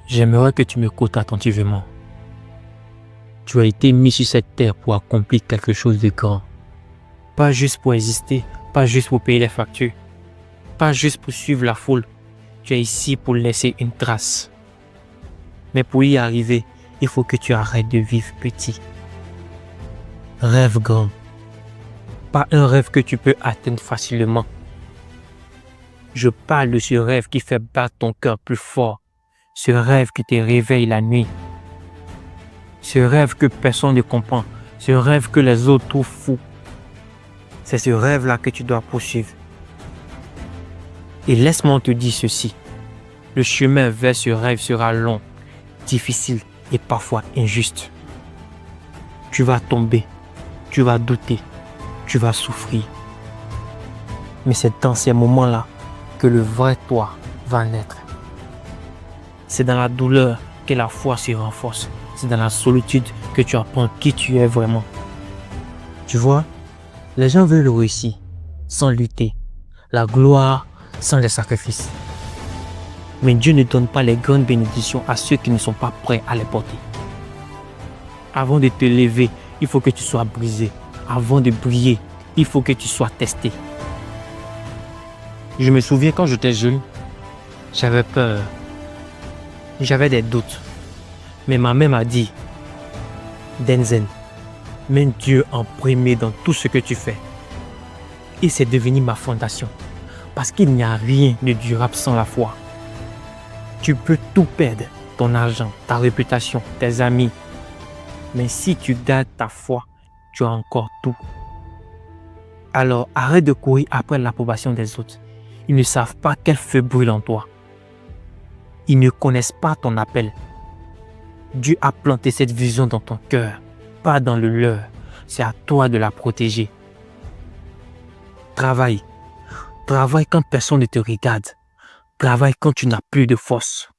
J'aimerais que tu m'écoutes attentivement. Tu as été mis sur cette terre pour accomplir quelque chose de grand. Pas juste pour exister, pas juste pour payer les factures, pas juste pour suivre la foule. Tu es ici pour laisser une trace. Mais pour y arriver, il faut que tu arrêtes de vivre petit. Rêve grand. Pas un rêve que tu peux atteindre facilement. Je parle de ce rêve qui fait battre ton cœur plus fort. Ce rêve qui te réveille la nuit. Ce rêve que personne ne comprend. Ce rêve que les autres trouvent fou. C'est ce rêve-là que tu dois poursuivre. Et laisse-moi te dire ceci. Le chemin vers ce rêve sera long, difficile et parfois injuste. Tu vas tomber, tu vas douter, tu vas souffrir. Mais c'est dans ces moments-là que le vrai toi va naître. C'est dans la douleur que la foi se renforce. C'est dans la solitude que tu apprends qui tu es vraiment. Tu vois, les gens veulent réussir sans lutter, la gloire sans les sacrifices. Mais Dieu ne donne pas les grandes bénédictions à ceux qui ne sont pas prêts à les porter. Avant de te lever, il faut que tu sois brisé. Avant de briller, il faut que tu sois testé. Je me souviens quand j'étais jeune, j'avais peur. J'avais des doutes. Mais ma mère m'a dit, Denzen, mets Dieu en premier dans tout ce que tu fais. Et c'est devenu ma fondation. Parce qu'il n'y a rien de durable sans la foi. Tu peux tout perdre, ton argent, ta réputation, tes amis. Mais si tu gardes ta foi, tu as encore tout. Alors arrête de courir après l'approbation des autres. Ils ne savent pas quel feu brûle en toi. Ils ne connaissent pas ton appel. Dieu a planté cette vision dans ton cœur, pas dans le leur. C'est à toi de la protéger. Travaille. Travaille quand personne ne te regarde. Travaille quand tu n'as plus de force.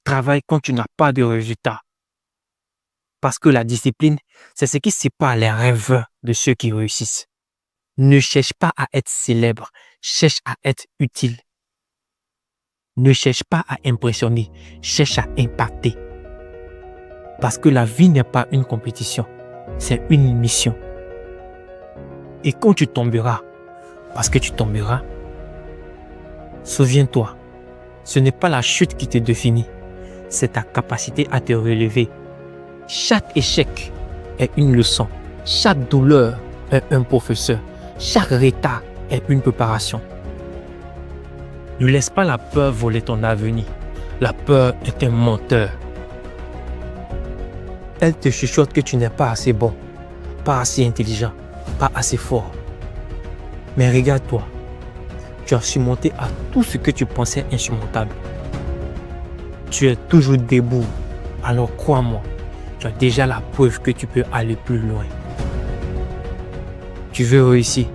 Travaille quand tu n'as pas de résultat. Parce que la discipline, c'est ce qui sépare les rêveurs de ceux qui réussissent. Ne cherche pas à être célèbre, cherche à être utile. Ne cherche pas à impressionner, cherche à impacter. Parce que la vie n'est pas une compétition, c'est une mission. Et quand tu tomberas, parce que tu tomberas, souviens-toi, ce n'est pas la chute qui te définit, c'est ta capacité à te relever. Chaque échec est une leçon, chaque douleur est un professeur, chaque retard est une préparation. Ne laisse pas la peur voler ton avenir. La peur est un menteur. Elle te chuchote que tu n'es pas assez bon, pas assez intelligent, pas assez fort. Mais regarde-toi, tu as surmonté à tout ce que tu pensais insurmontable. Tu es toujours debout, alors crois-moi, tu as déjà la preuve que tu peux aller plus loin. Tu veux réussir,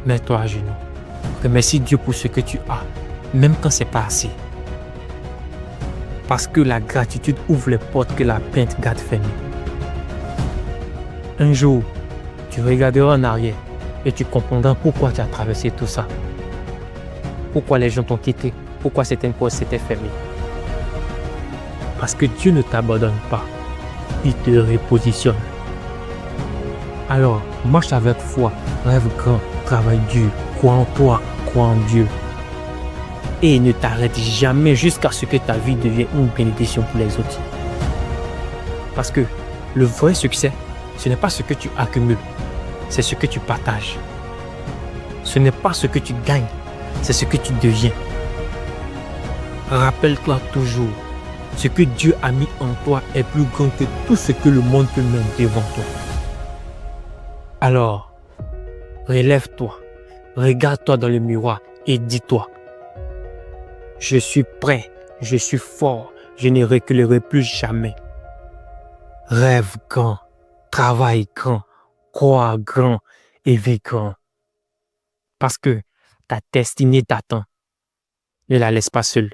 mets-toi à genoux. Remercie Dieu pour ce que tu as, même quand c'est pas assez. Parce que la gratitude ouvre les portes que la plainte garde fermées. Un jour, tu regarderas en arrière et tu comprendras pourquoi tu as traversé tout ça. Pourquoi les gens t'ont quitté, pourquoi certaines portes s'étaient fermées. Parce que Dieu ne t'abandonne pas, il te repositionne. Alors, marche avec foi, rêve grand, travaille dur, crois en toi, crois en Dieu. Et ne t'arrête jamais jusqu'à ce que ta vie devienne une bénédiction pour les autres. Parce que le vrai succès, ce n'est pas ce que tu accumules, c'est ce que tu partages. Ce n'est pas ce que tu gagnes, c'est ce que tu deviens. Rappelle-toi toujours, ce que Dieu a mis en toi est plus grand que tout ce que le monde peut mettre devant toi. Alors, relève-toi, regarde-toi dans le miroir et dis-toi, je suis prêt, je suis fort, je ne reculerai plus jamais. Rêve grand, travaille grand, crois grand et vis grand. Parce que ta destinée t'attend. Ne la laisse pas seule.